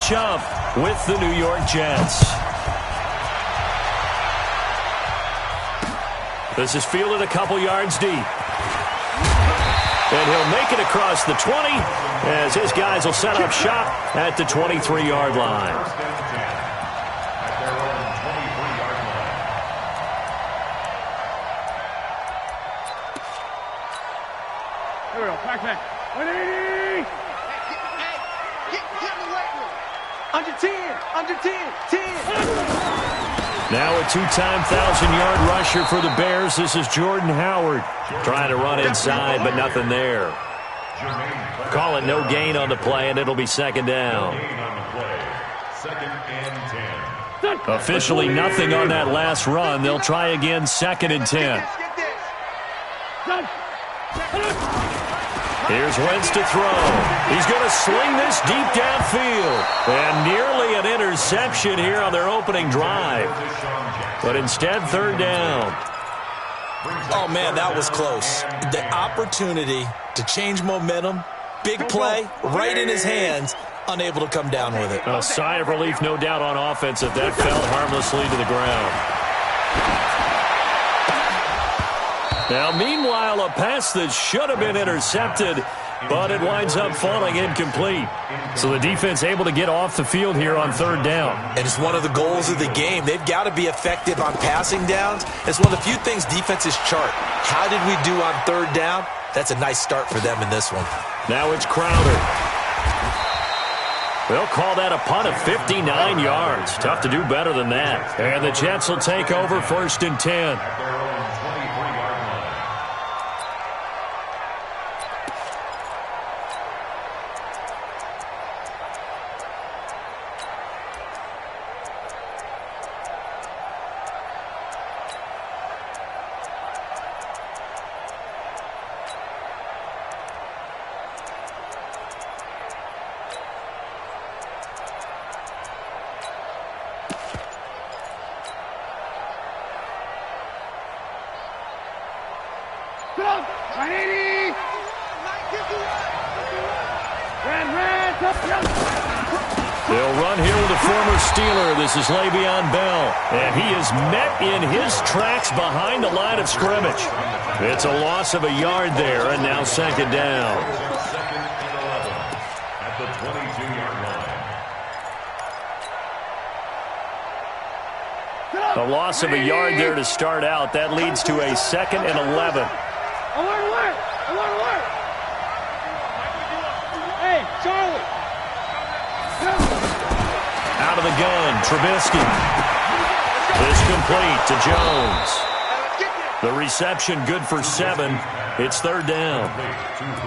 match up with the New York Jets. This is fielded a couple yards deep. And he'll make it across the 20 as his guys will set up shop at the 23-yard line. Here we go. Back. 180. Under 10. Under 10. 10. Now a two-time 1,000-yard rusher for the Bears. This is Jordan Howard trying to run inside, but nothing there. Call it no gain on the play, and it'll be second down. Officially nothing on that last run. They'll try again, 2nd and 10. Here's Wentz to throw. He's going to sling this deep downfield. And nearly an interception here on their opening drive. But instead, 3rd down. Oh, man, that was close. The opportunity to change momentum, big play, right in his hands, unable to come down with it. A sigh of relief, no doubt, on offense if that fell harmlessly to the ground. Now, meanwhile, a pass that should have been intercepted, but it winds up falling incomplete. So the defense able to get off the field here on 3rd down. And it's one of the goals of the game. They've got to be effective on passing downs. It's one of the few things defenses chart. How did we do on 3rd down? That's a nice start for them in this one. Now it's Crowder. They'll call that a punt of 59 yards. Tough to do better than that. And the Jets will take over 1st and 10. They'll run here with a former Steeler. This is Le'Veon Bell. And he is met in his tracks behind the line of scrimmage. It's a loss of a yard there, and now 2nd down. At the 22-yard line. A loss of a yard there to start out. That leads to a 2nd and 11. Alert! Hey, Charlie! Out of the gun, Trubisky. This complete to Jones. The reception good for 7. It's 3rd down.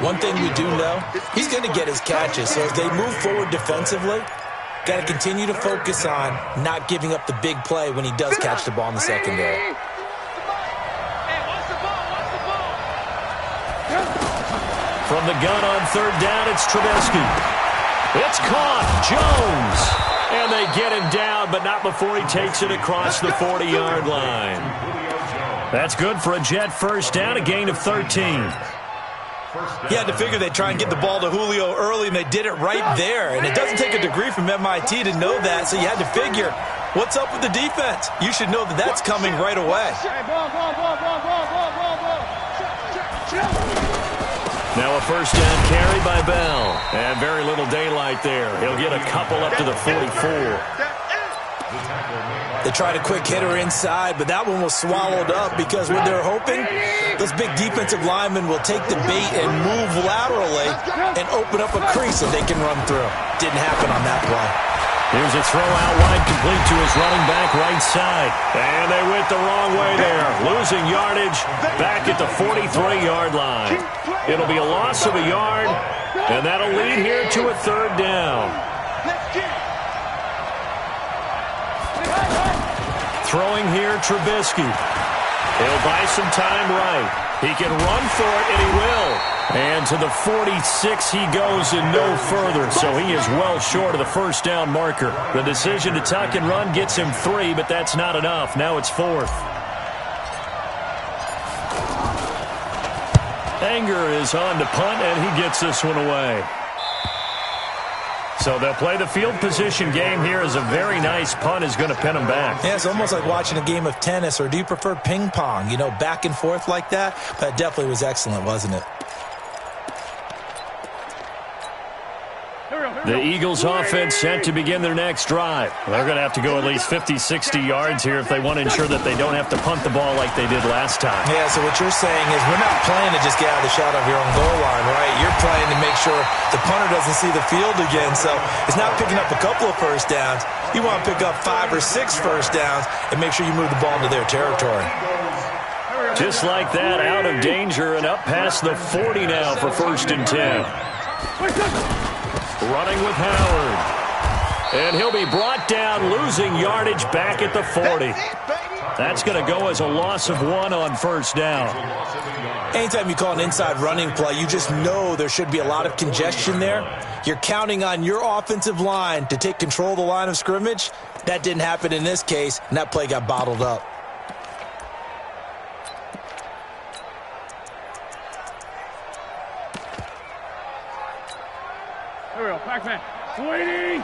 One thing we do know, he's going to get his catches. So if they move forward defensively, got to continue to focus on not giving up the big play when he does catch the ball in the secondary. From the gun on 3rd down, it's Trubisky. It's caught. Jones. And they get him down, but not before he takes it across the 40-yard line. That's good for a Jet 1st down, a gain of 13. You had to figure they'd try and get the ball to Julio early, and they did it right there. And it doesn't take a degree from MIT to know that, so you had to figure, what's up with the defense? You should know that that's coming right away. Now a 1st down carry by Bell. And very little daylight there. He'll get a couple up to the 44. They tried a quick hitter inside, but that one was swallowed up because what they're hoping, those big defensive linemen will take the bait and move laterally and open up a crease that they can run through. Didn't happen on that play. Here's a throw out wide, complete to his running back right side. And they went the wrong way there. Losing yardage back at the 43-yard line. It'll be a loss of a yard, and that'll lead here to a 3rd down. Throwing here, Trubisky. He'll buy some time right. He can run for it, and he will. And to the 46 he goes and no further, so he is well short of the 1st down marker. The decision to tuck and run gets him 3, but that's not enough. Now it's 4th. Anger is on to punt, and he gets this one away. So they'll play the field position game here as a very nice punt is going to pin them back. Yeah, it's almost like watching a game of tennis, or do you prefer ping pong? You know, back and forth like that? That definitely was excellent, wasn't it? The Eagles offense set to begin their next drive. They're going to have to go at least 50, 60 yards here if they want to ensure that they don't have to punt the ball like they did last time. Yeah, so what you're saying is we're not playing to just get out of the shot of your own goal line, right? You're playing to make sure the punter doesn't see the field again. So it's not picking up a couple of first downs. You want to pick up 5 or 6 first downs and make sure you move the ball into their territory. Just like that, out of danger and up past the 40 now for 1st and 10. Running with Howard. And he'll be brought down, losing yardage back at the 40. That's going to go as a loss of 1 on 1st down. Anytime you call an inside running play, you just know there should be a lot of congestion there. You're counting on your offensive line to take control of the line of scrimmage. That didn't happen in this case, and that play got bottled up. Here we go, Pac-Man. Waiting.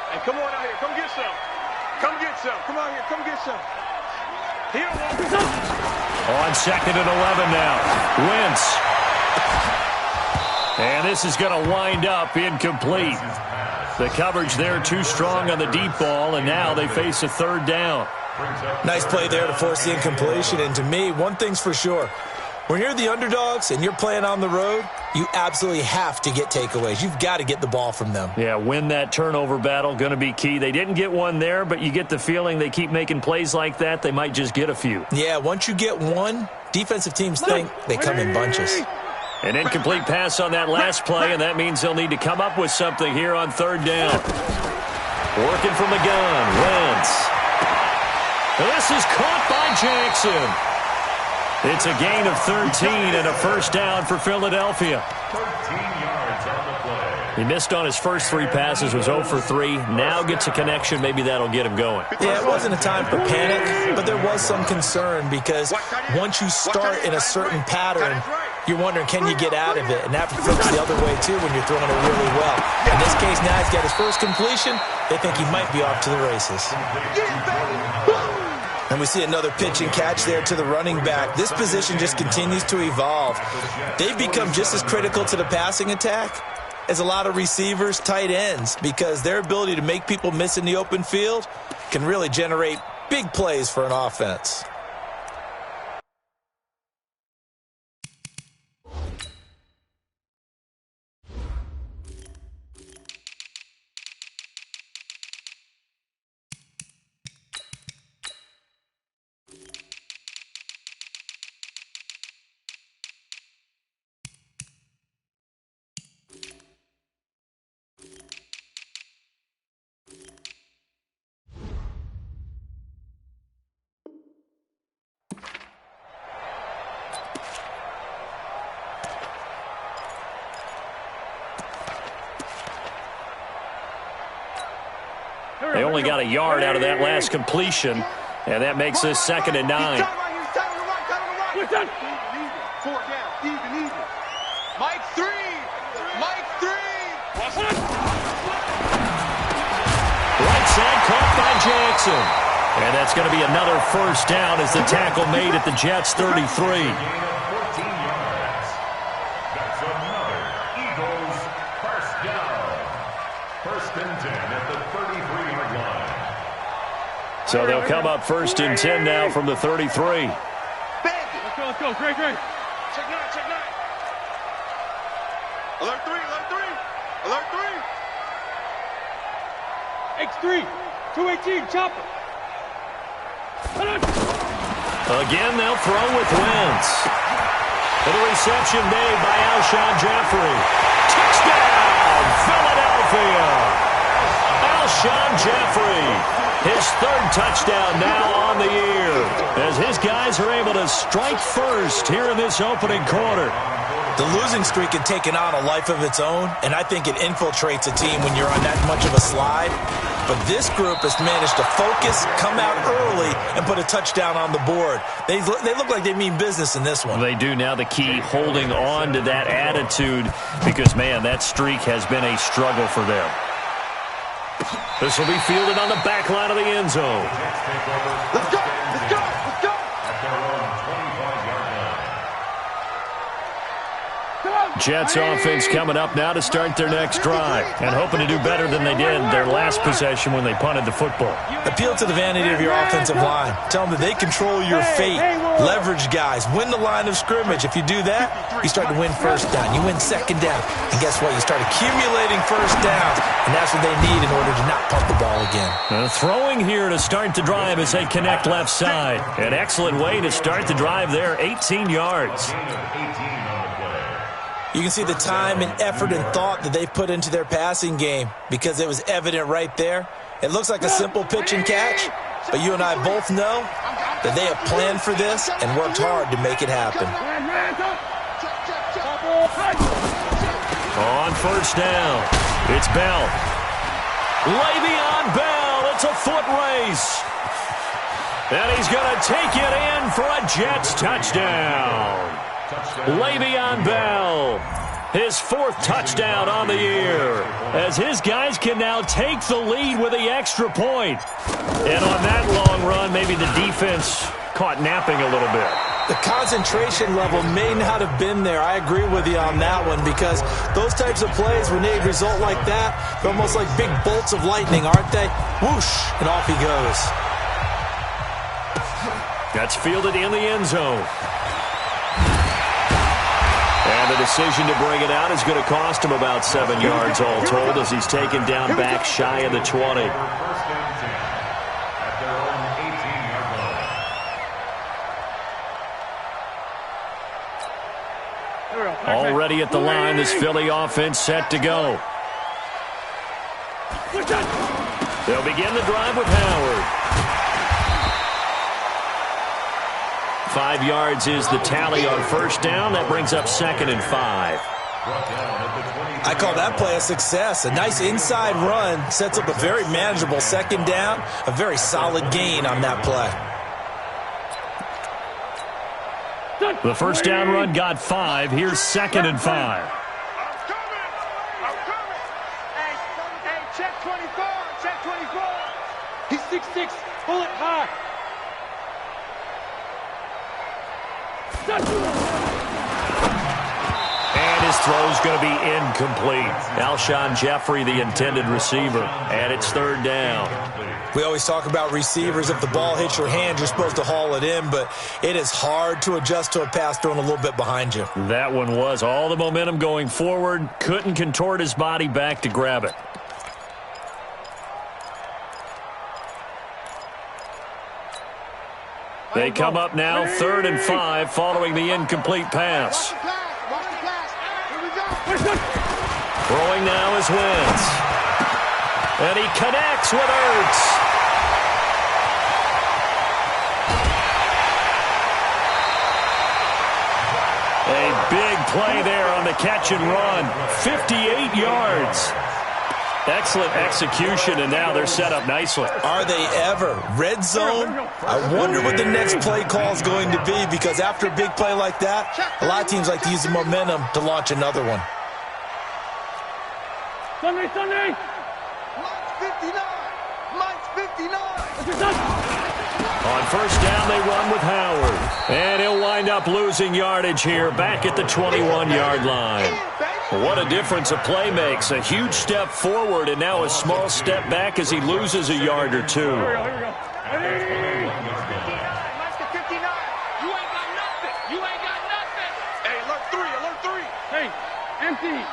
Hey, come on out here. Come get some. Come get some. Come out here. Come get some. He don't want this. On 2nd and 11 now. Wentz. And this is going to wind up incomplete. The coverage there too strong on the deep ball, and now they face a 3rd down. Nice play there to force the incompletion. And to me, one thing's for sure. When you're the underdogs and you're playing on the road, you absolutely have to get takeaways. You've got to get the ball from them. Yeah, win that turnover battle, going to be key. They didn't get one there, but you get the feeling they keep making plays like that, they might just get a few. Yeah, once you get one, defensive teams think they come in bunches. An incomplete pass on that last play, and that means they'll need to come up with something here on 3rd down. Working from the gun, Wentz. This is caught by Jackson. It's a gain of 13 and a 1st down for Philadelphia. 13 yards on the play. He missed on his first 3 passes, was 0 for 3. Now gets a connection. Maybe that'll get him going. Yeah, it wasn't a time for panic, but there was some concern because once you start in a certain pattern, you're wondering, can you get out of it? And that flips the other way, too, when you're throwing it really well. In this case, now he's got his first completion. They think he might be off to the races. And we see another pitch and catch there to the running back. This position just continues to evolve. They've become just as critical to the passing attack as a lot of receivers, tight ends, because their ability to make people miss in the open field can really generate big plays for an offense. They only got a yard out of that last completion, and that makes this 2nd and 9. Listen. 4 down. Even. Mike 3. Mike 3. Right side caught by Jackson. And that's going to be another 1st down as the tackle made at the Jets' 33. Gain of 14 yards. That's another Eagles 1st down. 1st and 10 at the 33-yard line. So they'll come up 1st and 10 now from the 33. Let's go. Great. Check 9. Alert 3. X3. 218. Chopper. Again, they'll throw with Wentz. For the reception made by Alshon Jeffrey. Touchdown, Philadelphia. Alshon Jeffrey. His 3rd touchdown now on the year as his guys are able to strike first here in this opening quarter. The losing streak had taken on a life of its own, and I think it infiltrates a team when you're on that much of a slide. But this group has managed to focus, come out early, and put a touchdown on the board. They look like they mean business in this one. They do. Now the key, holding on to that attitude, because, man, that streak has been a struggle for them. This will be fielded on the back line of the end zone. Let's go! Let's go! Let's go! Jets offense coming up now to start their next drive, and hoping to do better than they did their last possession when they punted the football. Appeal to the vanity of your offensive line. Tell them that they control your fate. Leverage guys. Win the line of scrimmage. If you do that, you start to win first down. You win second down. And guess what? You start accumulating first downs, and that's what they need in order to not punt the ball again. Throwing here to start the drive as they connect left side. An excellent way to start the drive there, 18 yards. You can see the time and effort and thought that they put into their passing game because it was evident right there. It looks like a simple pitch and catch, but you and I both know that they have planned for this and worked hard to make it happen. On first down, it's Bell. Le'Veon Bell, it's a foot race. And he's going to take it in for a Jets touchdown. Le'Veon Bell, his fourth touchdown on the year, as his guys can now take the lead with the extra point. And on that long run, maybe the defense caught napping a little bit. The concentration level may not have been there. I agree with you on that one, because those types of plays, when they result like that, they're almost like big bolts of lightning, aren't they? Whoosh, and off he goes. That's fielded in the end zone. And the decision to bring it out is going to cost him about 7 yards all told, as he's taken down back shy of the 20. Already at the line, this Philly offense set to go. They'll begin the drive with Howard. 5 yards is the tally on first down. That brings up 2nd and 5. I call that play a success. A nice inside run sets up a very manageable second down. A very solid gain on that play. The first down run got 5. Here's 2nd and 5. I'm coming. Hey, check 24. Check 24. He's 6'6". Pull it high. And his throw's going to be incomplete. Alshon Jeffrey, the intended receiver. And it's 3rd down. We always talk about receivers. If the ball hits your hand, you're supposed to haul it in, but it is hard to adjust to a pass thrown a little bit behind you. That one was all the momentum going forward. Couldn't contort his body back to grab it. They come up now, 3rd and 5, following the incomplete pass. Throwing now is Wentz. And he connects with Ertz. A big play there on the catch and run. 58 yards. Excellent execution, and now they're set up nicely. Are they ever? Red zone? I wonder what the next play call is going to be, because after a big play like that, a lot of teams like to use the momentum to launch another one. Sunday! Mike's 59. Mike's 59. On first down, they run with Howard. And he'll wind up losing yardage here back at the 21-yard line. What a difference a play makes. A huge step forward and now a small step back as he loses a yard or two. Here we go. Mike's the 59. You ain't got nothing. You ain't got nothing. Hey, alert 3. Hey, empty.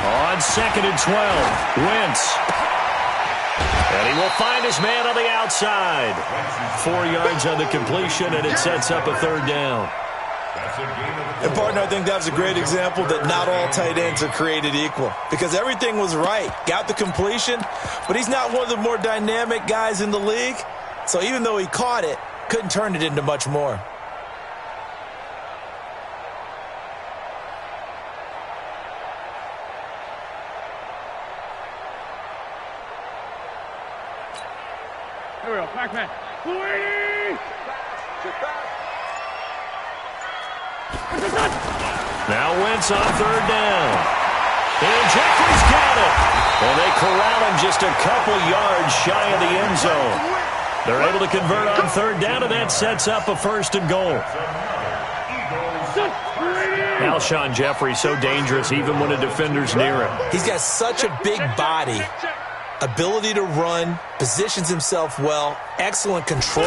On 2nd and 12, Wentz. And he will find his man on the outside. 4 yards on the completion, and it sets up a 3rd down. And, partner, I think that was a great example that not all tight ends are created equal, because everything was right. Got the completion, but he's not one of the more dynamic guys in the league. So even though he caught it, couldn't turn it into much more. Here we go. Back man. 280. Now Wentz on third down. And Jeffrey's got it. And they corral him just a couple yards shy of the end zone. They're able to convert on third down, and that sets up a 1st and goal. Alshon Jeffrey so dangerous even when a defender's near him. He's got such a big body, ability to run, positions himself well, excellent control,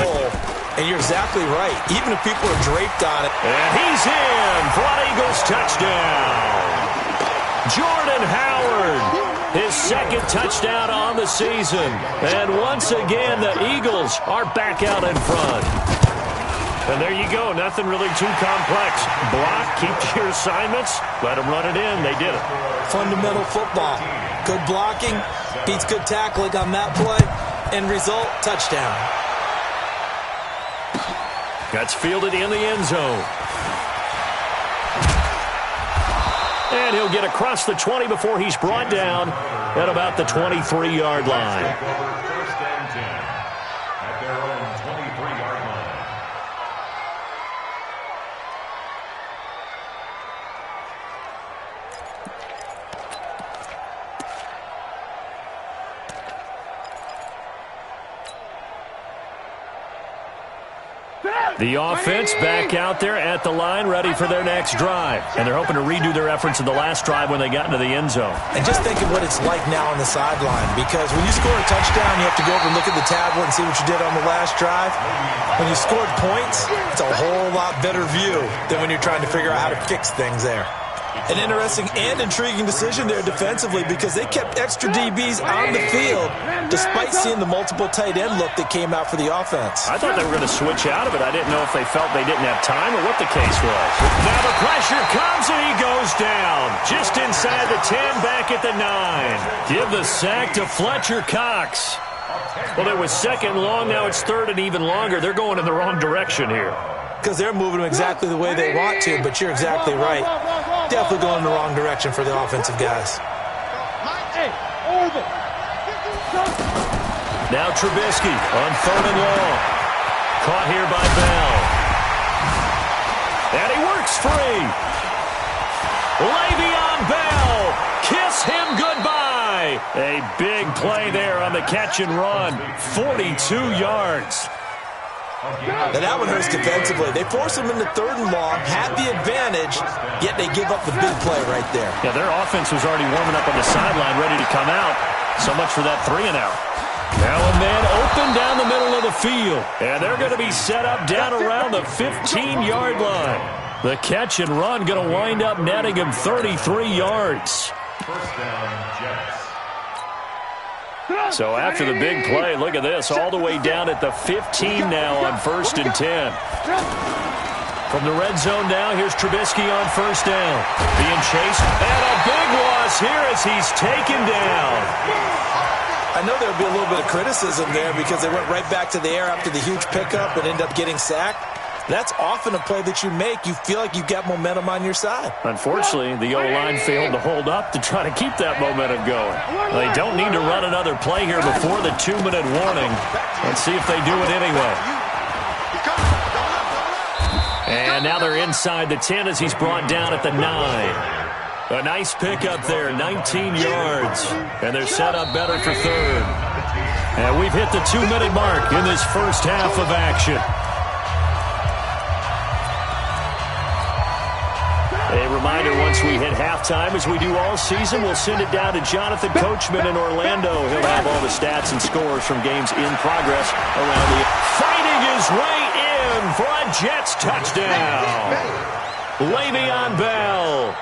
and you're exactly right. Even if people are draped on it. And he's in for an Eagles touchdown. Jordan Howard, his 2nd touchdown on the season. And once again, the Eagles are back out in front. And there you go. Nothing really too complex. Block, keep to your assignments, let them run it in. They did it. Fundamental football. Good blocking, beats good tackling on that play. End result, touchdown. That's fielded in the end zone. And he'll get across the 20 before he's brought down at about the 23-yard line. First and 10 at their own 23-yard line. The offense back out there at the line, ready for their next drive. And they're hoping to redo their efforts in the last drive when they got into the end zone. And just think of what it's like now on the sideline, because when you score a touchdown, you have to go over and look at the tablet and see what you did on the last drive. When you scored points, it's a whole lot better view than when you're trying to figure out how to fix things there. An interesting and intriguing decision there defensively, because they kept extra DBs on the field despite seeing the multiple tight end look that came out for the offense. I thought they were going to switch out of it. I didn't know if they felt they didn't have time or what the case was. Now the pressure comes and he goes down. Just inside the 10, back at the 9. Give the sack to Fletcher Cox. Well, it was 2nd long. Now it's 3rd and even longer. They're going in the wrong direction here. Because they're moving them exactly the way they want to, but you're exactly right. Definitely going in the wrong direction for the offensive guys. Now Trubisky on 3rd and long. Caught here by Bell. And he works free. Le'Veon Bell. Kiss him goodbye. A big play there on the catch and run. 42 yards. Now that one hurts defensively. They force them into 3rd and long, had the advantage, yet they give up the big play right there. Yeah, their offense was already warming up on the sideline, ready to come out. So much for that 3 and out. Now a man open down the middle of the field. And they're going to be set up down around the 15-yard line. The catch and run going to wind up netting him 33 yards. First down, Jets. So after the big play, look at this, all the way down at the 15 now on 1st and 10. From the red zone now, here's Trubisky on 1st down. Being chased, and a big loss here as he's taken down. I know there would be a little bit of criticism there because they went right back to the air after the huge pickup and ended up getting sacked. That's often a play that you make. You feel like you've got momentum on your side. Unfortunately, the O-line failed to hold up to try to keep that momentum going. They don't need to run another play here before the 2-minute warning. Let's see if they do it anyway. And now they're inside the 10 as he's brought down at the 9. A nice pickup there, 19 yards. And they're set up better for 3rd. And we've hit the 2-minute mark in this first half of action. A reminder, once we hit halftime, as we do all season, we'll send it down to Jonathan Coachman in Orlando. He'll have all the stats and scores from games in progress around the... Fighting his way in for a Jets touchdown. Le'Veon Bell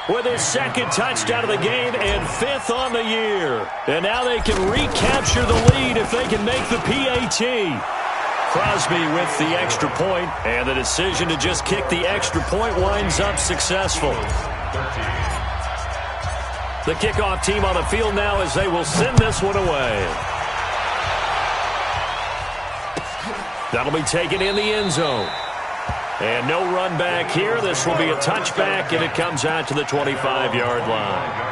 with his 2nd touchdown of the game and 5th on the year. And now they can recapture the lead if they can make the PAT. Crosby with the extra point, and the decision to just kick the extra point winds up successful. The kickoff team on the field now as they will send this one away. That'll be taken in the end zone. And no run back here. This will be a touchback, and it comes out to the 25-yard line.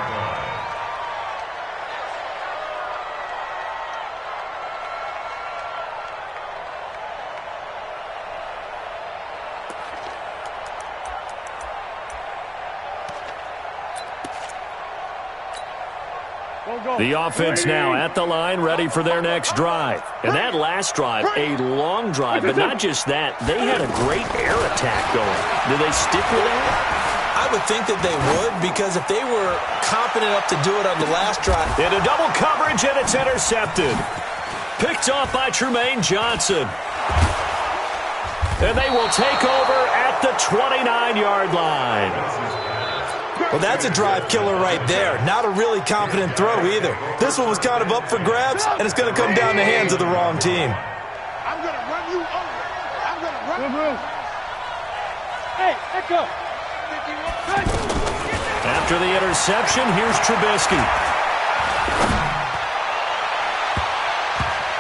The offense now at the line, ready for their next drive. And that last drive, a long drive, but not just that. They had a great air attack going. Do they stick with that? I would think that they would, because if they were competent enough to do it on the last drive. Into double coverage, and it's intercepted. Picked off by Tremaine Johnson. And they will take over at the 29-yard line. Well, that's a drive killer right there. Not a really confident throw either. This one was kind of up for grabs, and it's going to come down the hands of the wrong team. I'm going to run you over. I'm going to run you. Hey, echo. After the interception, here's Trubisky.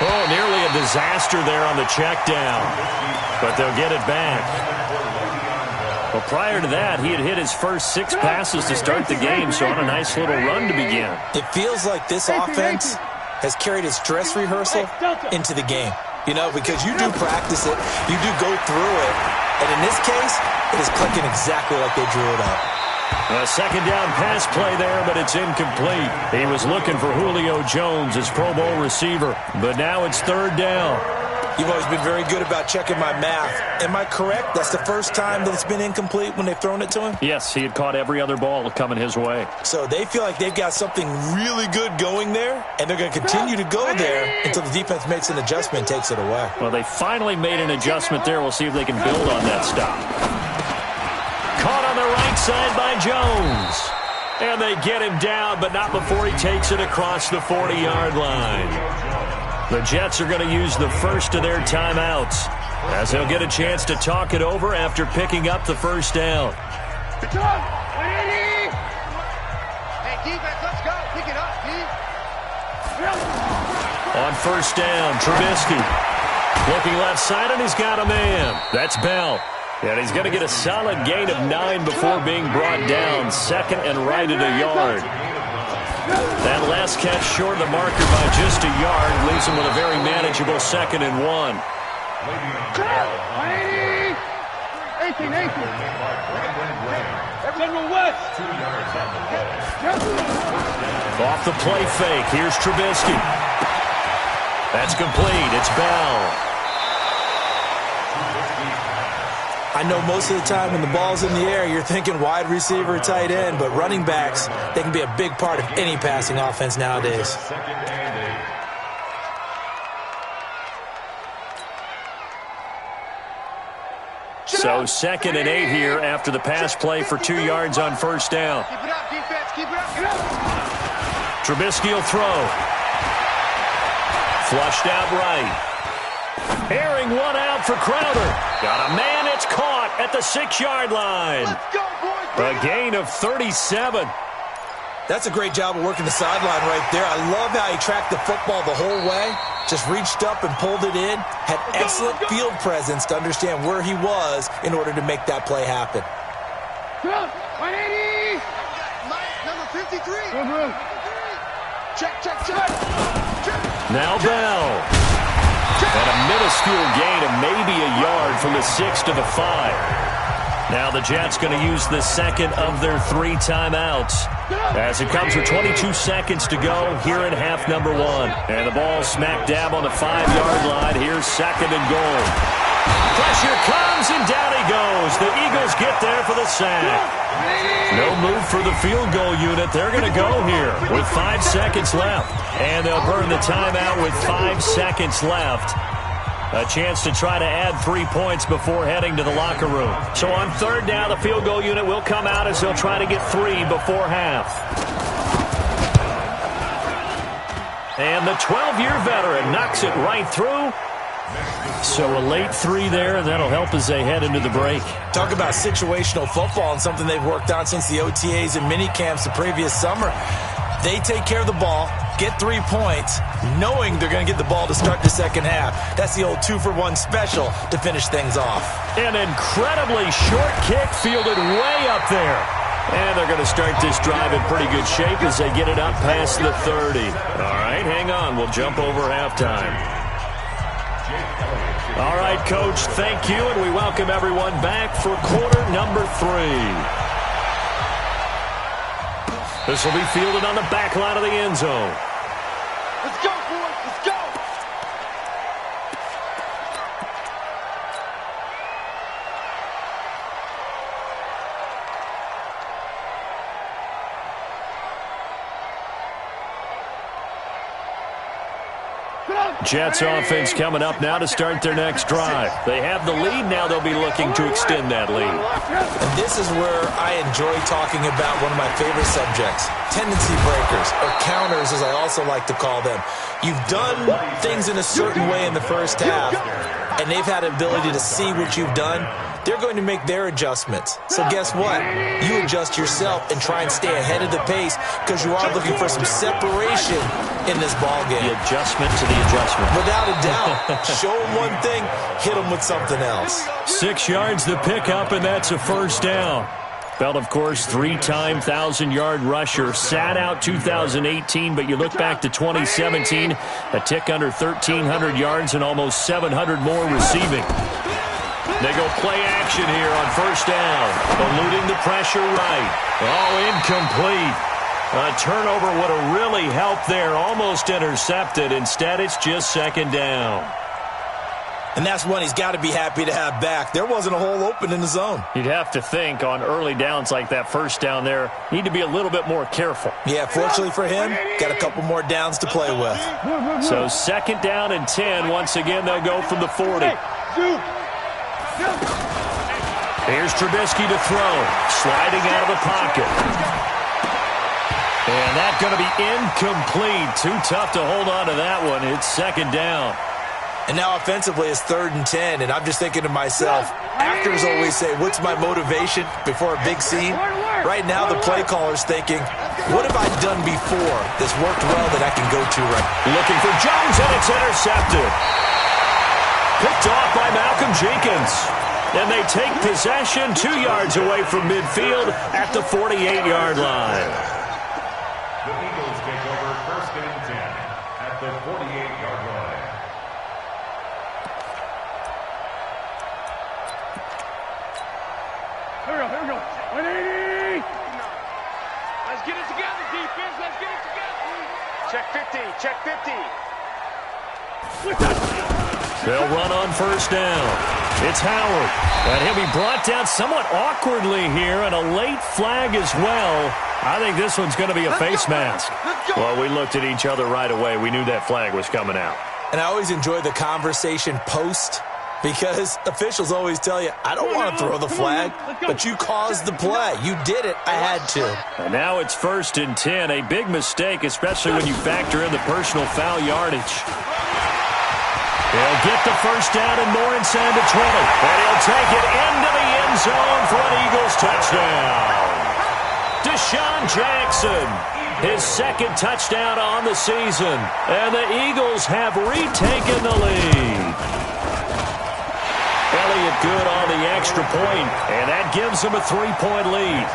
Oh, nearly a disaster there on the check down. But they'll get it back. Well, prior to that, he had hit his first 6 passes to start the game, so on a nice little run to begin. It feels like this offense has carried its dress rehearsal into the game. You know, because you do practice it, you do go through it, and in this case, it is clicking exactly like they drew it up. A second down pass play there, but it's incomplete. He was looking for Julio Jones, his Pro Bowl receiver, but now it's third down. You've always been very good about checking my math. Am I correct? That's the first time that it's been incomplete when they've thrown it to him? Yes, he had caught every other ball coming his way. So they feel like they've got something really good going there, and they're going to continue to go there until the defense makes an adjustment and takes it away. Well, they finally made an adjustment there. We'll see if they can build on that stop. Caught on the right side by Jones. And they get him down, but not before he takes it across the 40-yard line. The Jets are going to use the first of their timeouts, as they'll get a chance to talk it over after picking up the first down. Hey, defense, let's go. Pick it up, D. On first down, Trubisky. Looking left side, and he's got a man. That's Bell. And he's going to get a solid gain of 9 before being brought down. Second and right at a yard. That last catch short of the marker by just a yard leaves him with a very manageable 2nd and 1. 18. General West. 2 yards on the play. Off the play fake, here's Trubisky. That's complete. It's Bell. I know most of the time when the ball's in the air, you're thinking wide receiver, tight end, but running backs, they can be a big part of any passing offense nowadays. So 2nd and 8 here after the pass play for 2 yards on first down. Keep it up, defense. Keep it up. Trubisky will throw. Flushed out right. Airing one out for Crowder. Got a man, it's caught at the 6-yard line. Let's go, boys. A gain of 37. That's a great job of working the sideline right there. I love how he tracked the football the whole way. Just reached up and pulled it in. Had excellent field presence to understand where he was in order to make that play happen. 180. Number 53. Check. Now Bell. And a minuscule gain of maybe a yard from the 6 to the 5. Now the Jets going to use the second of their 3 timeouts, as it comes with 22 seconds to go here in half number 1. And the ball smack dab on the 5-yard line. Here's 2nd and goal. Pressure comes, and down he goes. The Eagles get there for the sack. No move for the field goal unit. They're going to go here with 5 seconds left. And they'll burn the timeout with 5 seconds left. A chance to try to add 3 points before heading to the locker room. So on third down, the field goal unit will come out as they'll try to get 3 before half. And the 12-year veteran knocks it right through. So a late 3 there, and that'll help as they head into the break. Talk about situational football and something they've worked on since the OTAs and mini camps the previous summer. They take care of the ball, get 3 points, knowing they're going to get the ball to start the second half. That's the old 2-for-1 special to finish things off. An incredibly short kick fielded way up there. And they're going to start this drive in pretty good shape as they get it up past the 30. All right, hang on. We'll jump over halftime. All right, Coach, thank you, and we welcome everyone back for quarter number 3. This will be fielded on the back line of the end zone. Let's go, boys. Let's go. Jets offense coming up now to start their next drive. They have the lead. Now they'll be looking to extend that lead. And this is where I enjoy talking about one of my favorite subjects, tendency breakers, or counters as I also like to call them. You've done things in a certain way in the first half, and they've had the ability to see what you've done. They're going to make their adjustments. So guess what? You adjust yourself and try and stay ahead of the pace because you are looking for some separation in this ball game. The adjustment to the adjustment. Without a doubt. Show them one thing, hit them with something else. 6 yards the pickup, and that's a first down. Belt, of course, three-time 1,000-yard rusher. Sat out 2018, but you look back to 2017, a tick under 1,300 yards and almost 700 more receiving. They go play action here on first down. Eluding the pressure right. Oh, incomplete. A turnover would have really helped there. Almost intercepted. Instead, it's just second down. And that's one he's got to be happy to have back. There wasn't a hole open in the zone. You'd have to think on early downs like that first down there, need to be a little bit more careful. Yeah, fortunately for him, got a couple more downs to play with. So second down and 10. Once again, they'll go from the 40. Here's Trubisky to throw. Sliding out of the pocket. And that's going to be incomplete. Too tough to hold on to that one. It's second down. And now offensively it's 3rd and 10, and I'm just thinking to myself, actors always say, what's my motivation before a big scene? Right now the play caller's thinking, what have I done before that's worked well that I can go to right? Looking for Jones, and it's intercepted. Picked off by Malcolm Jenkins. And they take possession 2 yards away from midfield at the 48-yard line. The Eagles take over 1st and 10 at the 48-yard line. Here we go. 180. Let's get it together, defense. Let's get it together. Check 50. Check 50. They'll run on first down. It's Howard. And he'll be brought down somewhat awkwardly here, and a late flag as well. I think this one's going to be a face mask. Well, we looked at each other right away. We knew that flag was coming out. And I always enjoy the conversation post, because officials always tell you, I don't want to throw the flag, but you caused the play. You did it. I had to. And now it's 1st and 10. A big mistake, especially when you factor in the personal foul yardage. He'll get the first down and more inside the 20. And he'll take it into the end zone for an Eagles touchdown. Deshaun Jackson, his 2nd touchdown on the season. And the Eagles have retaken the lead. Elliott good on the extra point, and that gives him a 3-point lead.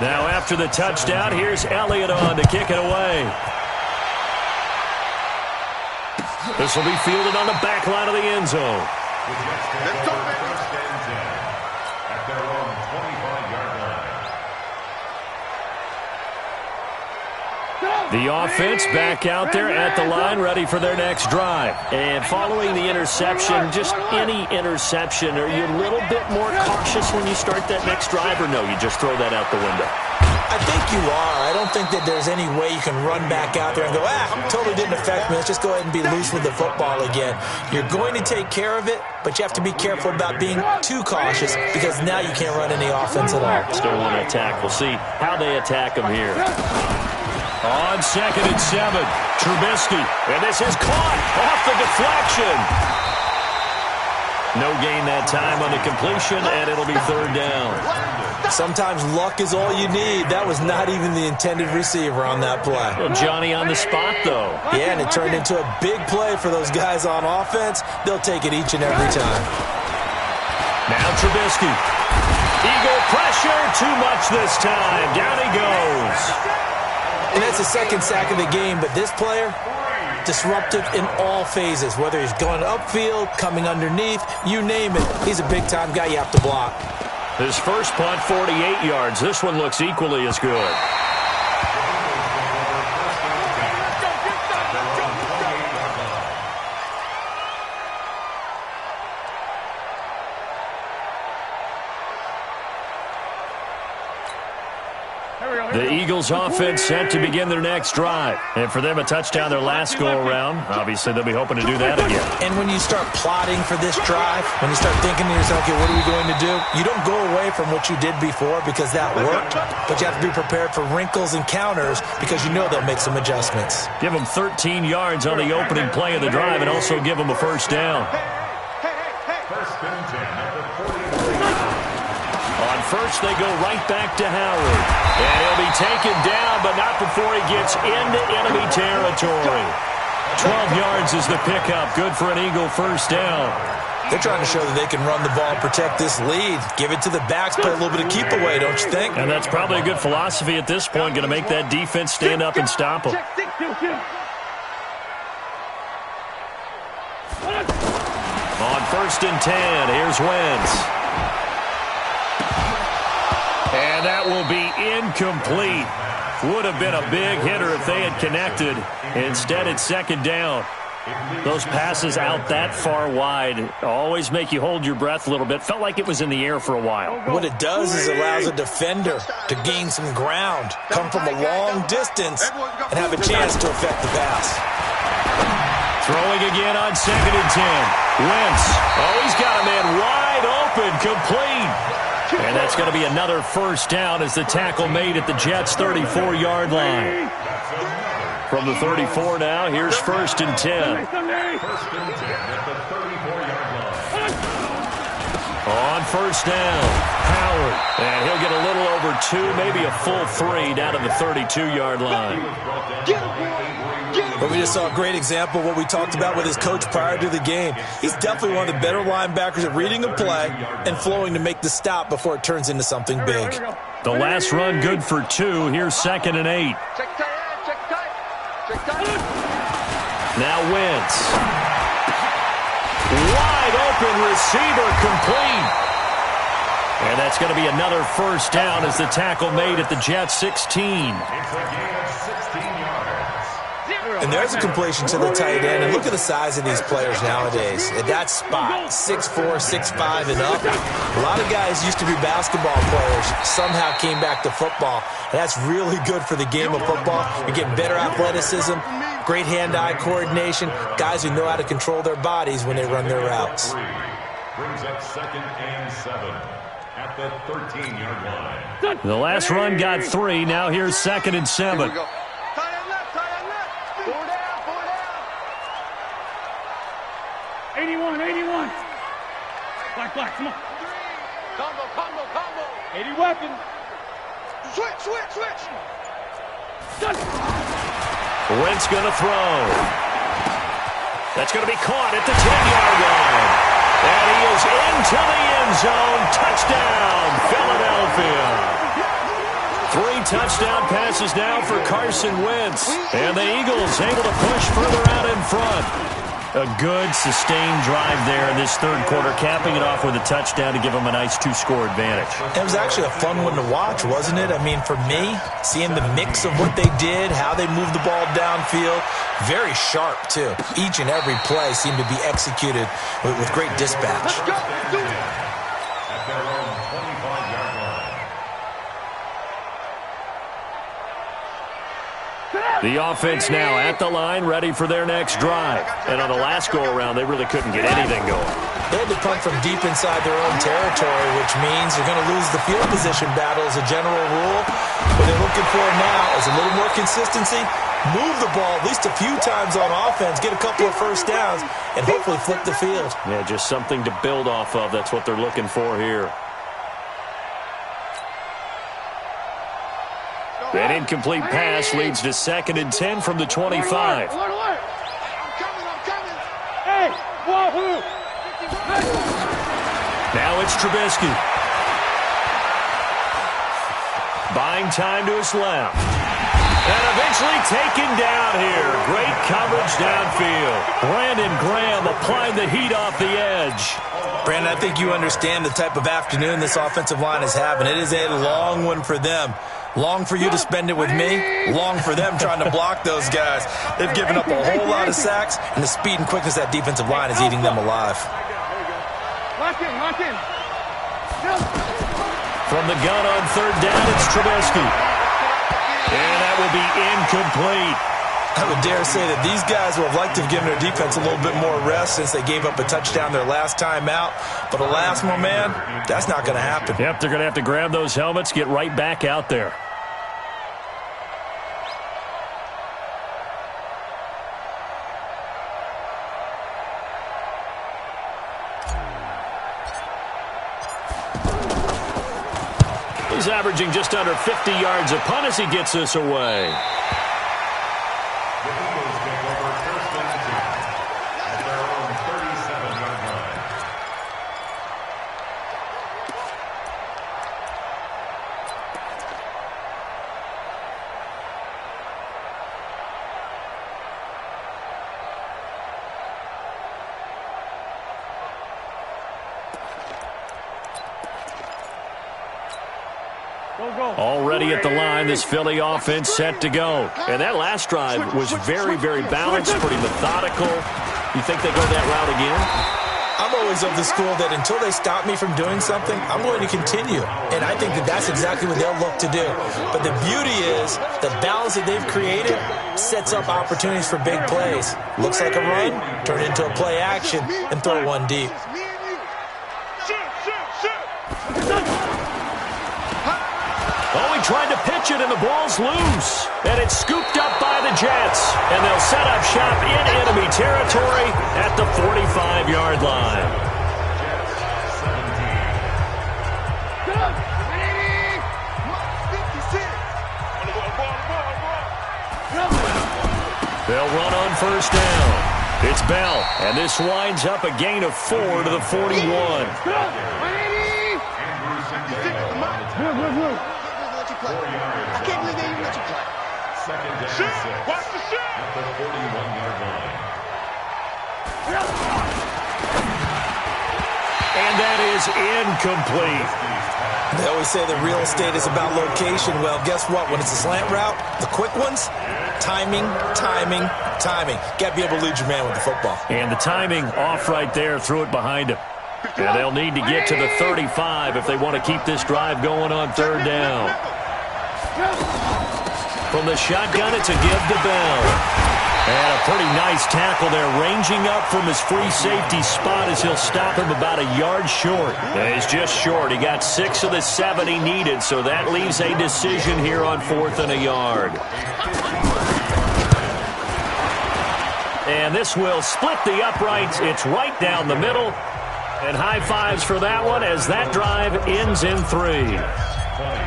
Now after the touchdown, here's Elliott on to kick it away. This will be fielded on the back line of the end zone. Let's go, baby. 1st and 10 at their own 25-yard line. The offense back out there at the line, ready for their next drive. And following the interception, just any interception, are you a little bit more cautious when you start that next drive, or no, you just throw that out the window? I think you are. I don't think that there's any way you can run back out there and go, totally didn't affect me. Let's just go ahead and be loose with the football again. You're going to take care of it, but you have to be careful about being too cautious because now you can't run any offense at all. Still want to attack. We'll see how they attack them here. On 2nd and 7, Trubisky. And this is caught off the deflection. No gain that time on the completion, and it'll be 3rd down. Sometimes luck is all you need. That was not even the intended receiver on that play. Well, Johnny on the spot, though. Yeah, and it turned into a big play for those guys on offense. They'll take it each and every time. Now Trubisky. Eagle pressure, too much this time. Down he goes. And that's the 2nd sack of the game, but this player, disruptive in all phases, whether he's going upfield, coming underneath, you name it. He's a big-time guy you have to block. His first punt, 48 yards. This one looks equally as good. The Eagles offense set to begin their next drive. And for them, a touchdown their last go-around. Obviously, they'll be hoping to do that again. And when you start plotting for this drive, when you start thinking to yourself, okay, what are we going to do? You don't go away from what you did before because that worked, but you have to be prepared for wrinkles and counters because you know they'll make some adjustments. Give them 13 yards on the opening play of the drive and also give them a first down. First and 10 at the 40. On first, they go right back to Howard. And he'll be taken down, but not before he gets into enemy territory. 12 yards is the pickup. Good for an Eagle first down. They're trying to show that they can run the ball and protect this lead. Give it to the backs, play a little bit of keep away, don't you think? And that's probably a good philosophy at this point. Going to make that defense stand up and stop them. On first and 10, here's Wentz. And that will be incomplete. Would have been a big hitter if they had connected. Instead, it's second down. Those passes out that far wide always make you hold your breath a little bit. Felt like it was in the air for a while. What it does is allows a defender to gain some ground, come from a long distance, and have a chance to affect the pass. Throwing again on second and 10. Wentz. Oh, he's got a man wide open, complete. And that's going to be another first down as the tackle made at the Jets' 34-yard line. From the 34 now, here's first and 10. First and 10 at the 34-yard line. On first down, Howard. And he'll get a little over 2, maybe a full 3 down to the 32-yard line. But we just saw a great example of what we talked about with his coach prior to the game. He's definitely one of the better linebackers at reading a play and flowing to make the stop before it turns into something big. The last run good for 2. Here's second and 8. Now Wentz. Wide open receiver, complete. And that's going to be another first down as the tackle made at the Jets' 16. It's a gain of 16 yards. And there's a completion to the tight end. And look at the size of these players nowadays. At that spot, 6'4", 6'5", and up. A lot of guys used to be basketball players, somehow came back to football. And that's really good for the game of football. You're getting better athleticism, great hand-eye coordination, guys who know how to control their bodies when they run their routes. Brings up second and 7 at the 13-yard line. The last run got 3. Now here's second and 7. Black, come on. Combo. 80 weapons. Switch. Done. Wentz going to throw. That's going to be caught at the 10-yard line. And he is into the end zone. Touchdown, Philadelphia. 3 touchdown passes now for Carson Wentz. And the Eagles able to push further out in front. A good, sustained drive there in this third quarter, capping it off with a touchdown to give them a nice 2-score advantage. It was actually a fun one to watch, wasn't it? I mean, for me, seeing the mix of what they did, how they moved the ball downfield, very sharp, too. Each and every play seemed to be executed with great dispatch. At their own 25-yard line. The offense now at the line, ready for their next drive. And on the last go-around, they really couldn't get anything going. They had to punt from deep inside their own territory, which means you're going to lose the field position battle as a general rule. What they're looking for now is a little more consistency, move the ball at least a few times on offense, get a couple of first downs, and hopefully flip the field. Yeah, just something to build off of. That's what they're looking for here. That incomplete pass leads to second and 10 from the 25. I'm coming. Hey, wahoo! Now it's Trubisky. Buying time to his left. And eventually taken down here. Great coverage downfield. Brandon Graham applying the heat off the edge. Brandon, I think you understand the type of afternoon this offensive line is having. It is a long one for them. Long for you to spend it with me. Long for them trying to block those guys. They've given up a whole lot of sacks, and the speed and quickness of that defensive line is eating them alive. Lock in, lock in. From the gun on third down, it's Trubisky. And that will be incomplete. I would dare say that these guys would have liked to have given their defense a little bit more rest since they gave up a touchdown their last time out. But alas, my man, that's not going to happen. Yep, they're going to have to grab those helmets, get right back out there. He's averaging just under 50 yards a punt as he gets this away. Already at the line, this Philly offense set to go. And that last drive was very, very balanced, pretty methodical. You think they go that route again? I'm always of the school that until they stop me from doing something, I'm going to continue. And I think that that's exactly what they'll look to do. But the beauty is the balance that they've created sets up opportunities for big plays. Looks like a run, turn it into a play action, and throw one deep. Oh, he tried to pitch it, and the ball's loose. And it's scooped up by the Jets. And they'll set up shop in enemy territory at the 45-yard line. They'll run on first down. It's Bell, and this winds up a gain of 4 to the 41. I can't believe they even let you play. Second down, 6. Watch the shot. At the 41-yard line. And that is incomplete. They always say that real estate is about location. Well, guess what? When it's a slant route, the quick ones, timing, timing, timing. Got to be able to lead your man with the football. And the timing off right there, threw it behind him. And they'll need to get to the 35 if they want to keep this drive going on third down. From the shotgun, it's a give to Bell. And a pretty nice tackle there, ranging up from his free safety spot as he'll stop him about a yard short. And he's just short. He got 6 of the 7 he needed, so that leaves a decision here on 4th and a yard. And this will split the uprights. It's right down the middle. And high fives for that one as that drive ends in 3.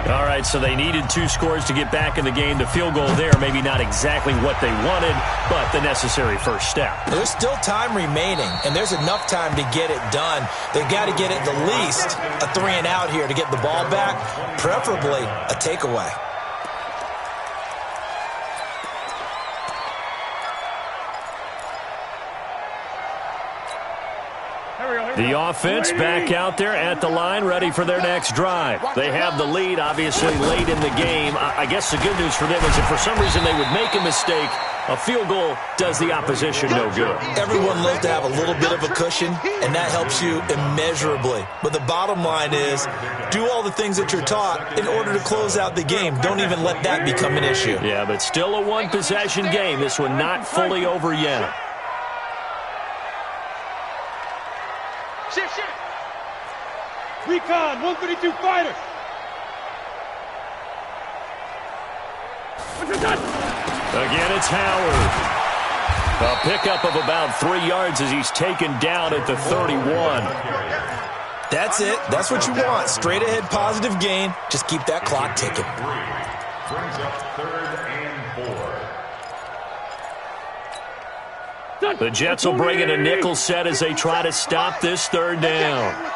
All right, so they needed 2 scores to get back in the game. The field goal there, maybe not exactly what they wanted, but the necessary first step. There's still time remaining, and there's enough time to get it done. They've got to get at the least a 3-and-out here to get the ball back, preferably a takeaway. The offense back out there at the line, ready for their next drive. They have the lead, obviously, late in the game. I guess the good news for them is if for some reason they would make a mistake, a field goal does the opposition no good. Everyone loves to have a little bit of a cushion, and that helps you immeasurably. But the bottom line is, do all the things that you're taught in order to close out the game. Don't even let that become an issue. Yeah, but still a one-possession game. This one not fully over yet. Shift. Recon, 132 fighter. Again, it's Howard. A pickup of about 3 yards as he's taken down at the 31. That's it. That's what you want. Straight ahead positive gain. Just keep that clock ticking. Brings up 3rd and 4. The Jets will bring in a nickel set as they try to stop this 3rd down.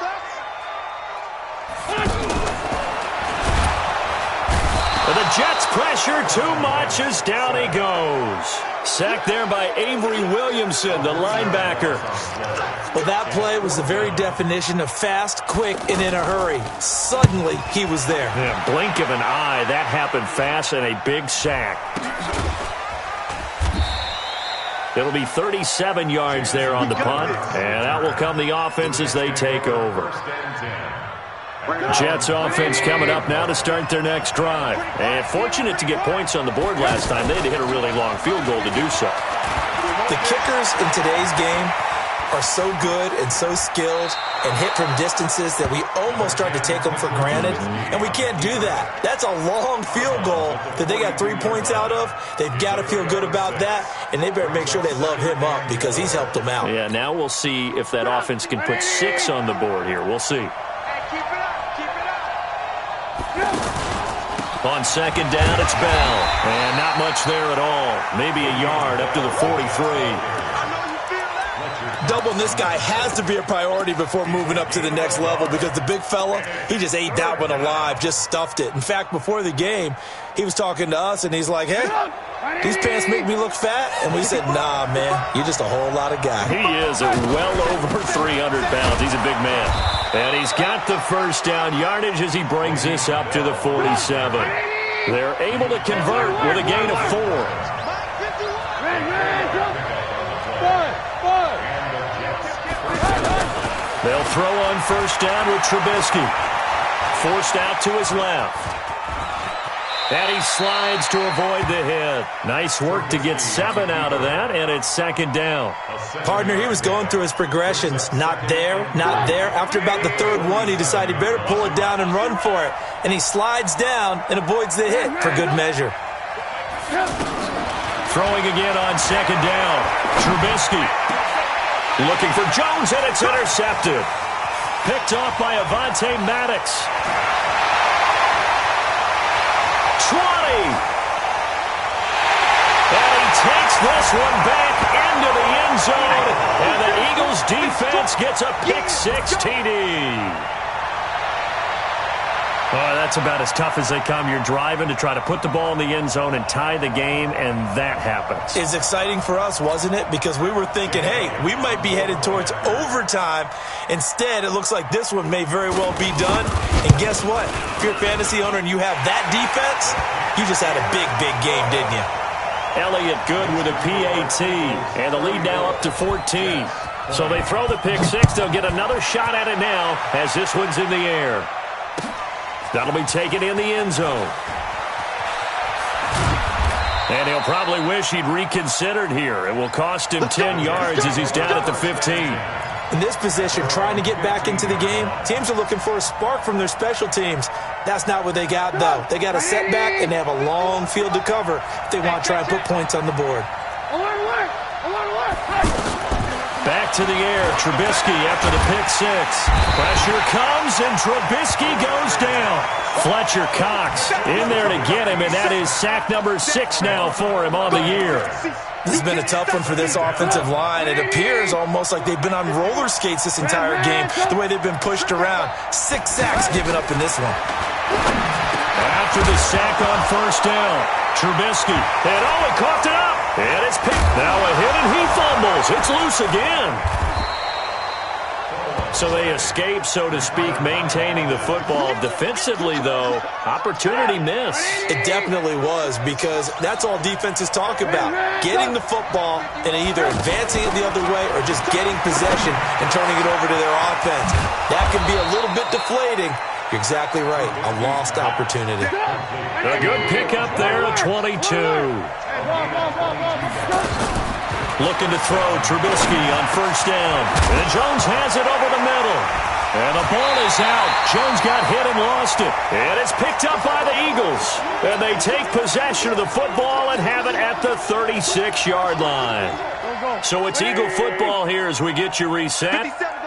The Jets pressure too much as down he goes. Sacked there by Avery Williamson, the linebacker. Well, that play was the very definition of fast, quick, and in a hurry. Suddenly, he was there. Yeah, blink of an eye, that happened fast, and a big sack. It'll be 37 yards there on the punt, and out will come the offense as they take over. Jets offense coming up now to start their next drive. And fortunate to get points on the board last time. They had to hit a really long field goal to do so. The kickers in today's game are so good and so skilled and hit from distances that we almost start to take them for granted, and we can't do that. That's a long field goal that they got 3 points out of. They've got to feel good about that, and they better make sure they love him up because he's helped them out. Yeah, now we'll see if that offense can put 6 on the board here. We'll see. On second down, it's Bell. And not much there at all. Maybe a yard up to the 43. Doubling this guy has to be a priority before moving up to the next level because the big fella, he just ate that one alive, just stuffed it. In fact, before the game, he was talking to us, and he's like, hey, these pants make me look fat? And we said, nah, man, you're just a whole lot of guy. He is at well over 300 pounds. He's a big man. And he's got the first down yardage as he brings this up to the 47. They're able to convert with a gain of 4. They'll throw on first down with Trubisky. Forced out to his left. And he slides to avoid the hit. Nice work to get 7 out of that, and it's second down. Partner, he was going through his progressions. Not there, not there. After about the third one, he decided he better pull it down and run for it. And he slides down and avoids the hit for good measure. Throwing again on second down. Trubisky looking for Jones, and it's intercepted. Picked off by Avonte Maddox. 20. And he takes this one back into the end zone. And the Eagles defense gets a pick-6 TD. Oh, that's about as tough as they come. You're driving to try to put the ball in the end zone and tie the game, and that happens. It's exciting for us, wasn't it? Because we were thinking, hey, we might be headed towards overtime. Instead, it looks like this one may very well be done. And guess what? If you're a fantasy owner and you have that defense, you just had a big, big game, didn't you? Elliott good with a PAT, and the lead now up to 14. So they throw the pick-6. They'll get another shot at it now as this one's in the air. That'll be taken in the end zone. And he'll probably wish he'd reconsidered here. It will cost him 10 yards as he's down at the 15. In this position, trying to get back into the game, teams are looking for a spark from their special teams. That's not what they got, though. They got a setback, and they have a long field to cover if they want to try and put points on the board. Back to the air, Trubisky after the pick-6. Pressure comes, and Trubisky goes down. Fletcher Cox in there to get him, and that is sack number 6 now for him on the year. This has been a tough one for this offensive line. It appears almost like they've been on roller skates this entire game, the way they've been pushed around. 6 sacks given up in this one. After the sack on first down, Trubisky, and he coughed it up. And it's picked. Now a hit, and he fumbles. It's loose again. So they escape, so to speak, maintaining the football. Defensively, though, opportunity missed. It definitely was, because that's all defenses talk about. Getting the football and either advancing it the other way or just getting possession and turning it over to their offense. That can be a little bit deflating. You're exactly right. A lost opportunity. A good pickup there at 22. Looking to throw Trubisky on first down. And Jones has it over the middle. And the ball is out. Jones got hit and lost it. And it's picked up by the Eagles. And they take possession of the football and have it at the 36-yard line. So it's Eagle football here as we get you reset.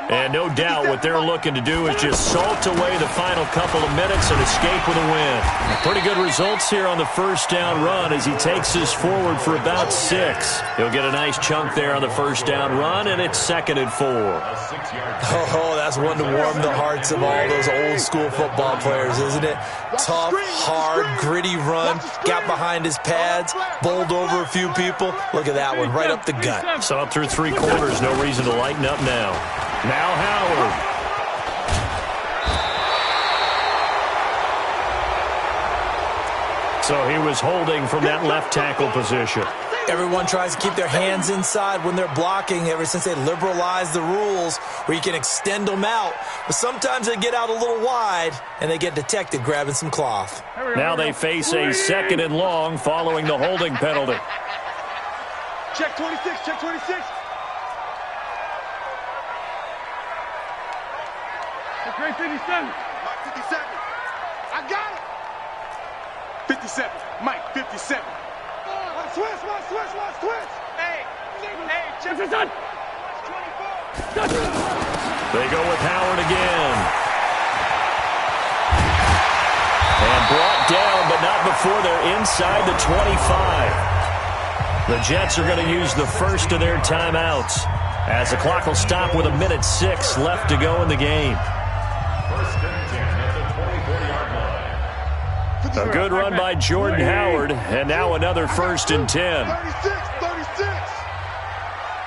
And no doubt what they're looking to do is just salt away the final couple of minutes and escape with a win. Pretty good results here on the first down run as he takes us forward for about 6. He'll get a nice chunk there on the first down run, and it's 2nd and 4. Oh, that's one to warm the hearts of all those old school football players, isn't it? Tough, hard, gritty run, got behind his pads, bowled over a few people. Look at that one, right up the gut. Saw it through 3 quarters, no reason to lighten up now. Now Howard. So he was holding from that left tackle position. Everyone tries to keep their hands inside when they're blocking ever since they liberalized the rules where you can extend them out. But sometimes they get out a little wide and they get detected grabbing some cloth. Now they face a 2nd and long following the holding penalty. Check 26, check 26. Great 57. Mike 57. I got it. 57. Mike 57. Switch. Hey, check this out. 24. They go with Howard again. And brought down, but not before they're inside the 25. The Jets are going to use the first of their timeouts as the clock will stop with 1:06 left to go in the game. A good run by Jordan Howard, and now another 1st and 10. 36.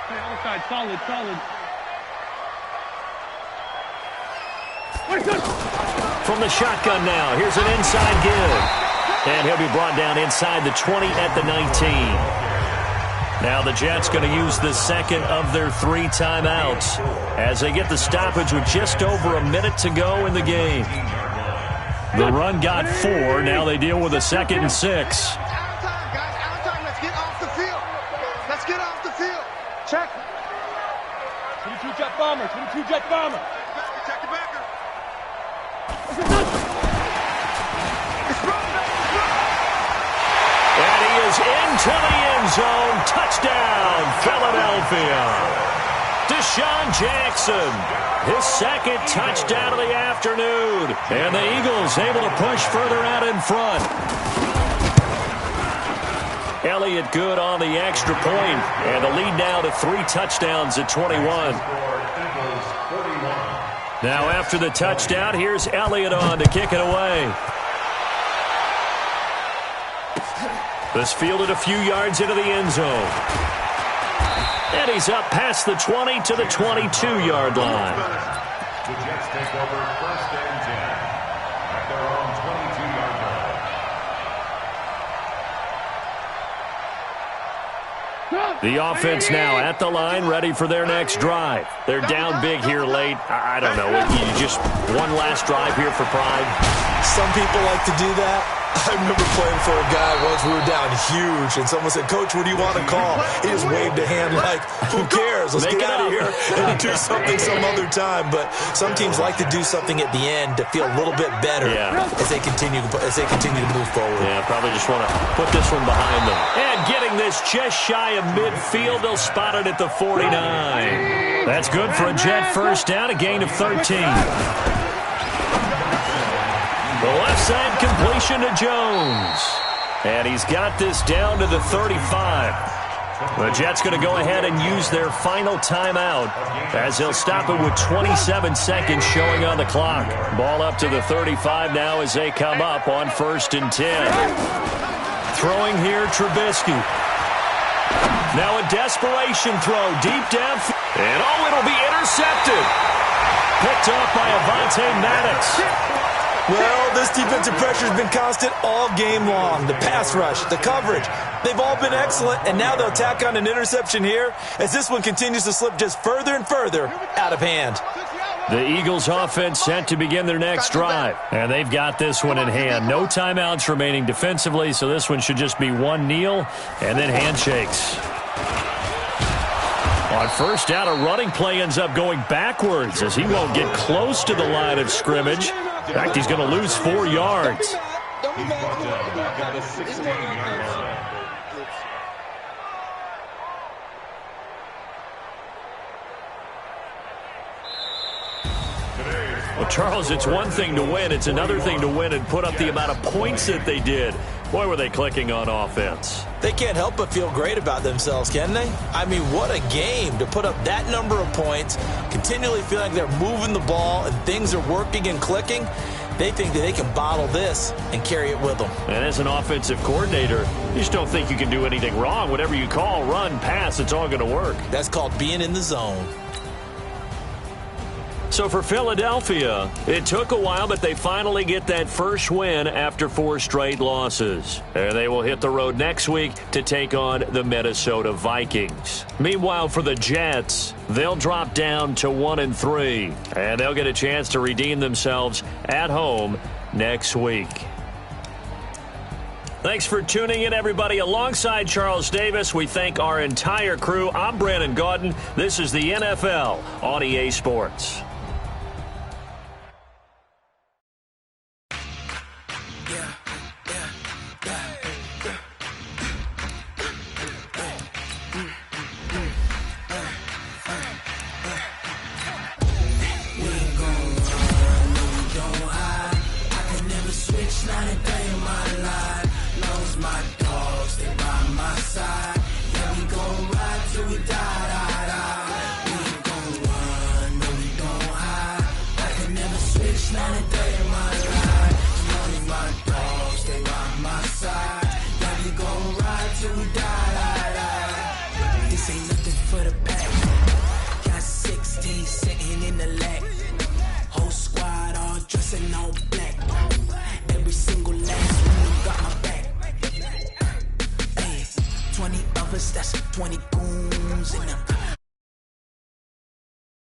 Hey, outside, solid. From the shotgun now, here's an inside give. And he'll be brought down inside the 20 at the 19. Now the Jets going to use the 2nd of their 3 timeouts as they get the stoppage with just over a minute to go in the game. The run got 4. Now they deal with a 2nd and 6. Out of time, guys. Out of time. Let's get off the field. Check. 22 jet bomber. Check the backer. And he is into the end zone. Touchdown, Philadelphia. Deshaun Jackson, his 2nd touchdown of the afternoon. And the Eagles able to push further out in front. Elliott good on the extra point. And the lead now to 3 touchdowns at 21. Now after the touchdown, here's Elliott on to kick it away. This fielded a few yards into the end zone. And he's up past the 20 to the 22-yard line. The Jets take over 1st and 10 at their own 22-yard line. The offense now at the line, ready for their next drive. They're down big here late. I don't know. You just one last drive here for pride. Some people like to do that. I remember playing for a guy once. We were down huge, and someone said, "Coach, what do you want to call?" He just waved a hand like, "Who cares? Let's get out of here and do something some other time." But some teams like to do something at the end to feel a little bit better as they continue to move forward. Yeah, probably just want to put this one behind them. And getting this just shy of midfield, they'll spot it at the 49. That's good for a Jet first down, a gain of 13. The left side completion to Jones. And he's got this down to the 35. The Jets going to go ahead and use their final timeout as they'll stop it with 27 seconds showing on the clock. Ball up to the 35 now as they come up on 1st and 10. Throwing here, Trubisky. Now a desperation throw deep down. And it'll be intercepted. Picked off by Avonte Maddox. Well, this defensive pressure has been constant all game long. The pass rush, the coverage, they've all been excellent, and now they'll tack on an interception here as this one continues to slip just further and further out of hand. The Eagles offense set to begin their next drive, and they've got this one in hand. No timeouts remaining defensively, so this one should just be one kneel and then handshakes. On first down, a running play ends up going backwards as he won't get close to the line of scrimmage. In fact, he's going to lose 4 yards. He's brought down back at the 16-yard line. Well, Charles, it's one thing to win. It's another thing to win and put up the amount of points that they did. Boy, were they clicking on offense. They can't help but feel great about themselves, can they? I mean, what a game to put up that number of points, continually feeling like they're moving the ball and things are working and clicking. They think that they can bottle this and carry it with them. And as an offensive coordinator, you just don't think you can do anything wrong. Whatever you call, run, pass, it's all going to work. That's called being in the zone. So for Philadelphia, it took a while, but they finally get that first win after 4 straight losses. And they will hit the road next week to take on the Minnesota Vikings. Meanwhile, for the Jets, they'll drop down to 1-3, and they'll get a chance to redeem themselves at home next week. Thanks for tuning in, everybody. Alongside Charles Davis, we thank our entire crew. I'm Brandon Gaudin. This is the NFL on EA Sports.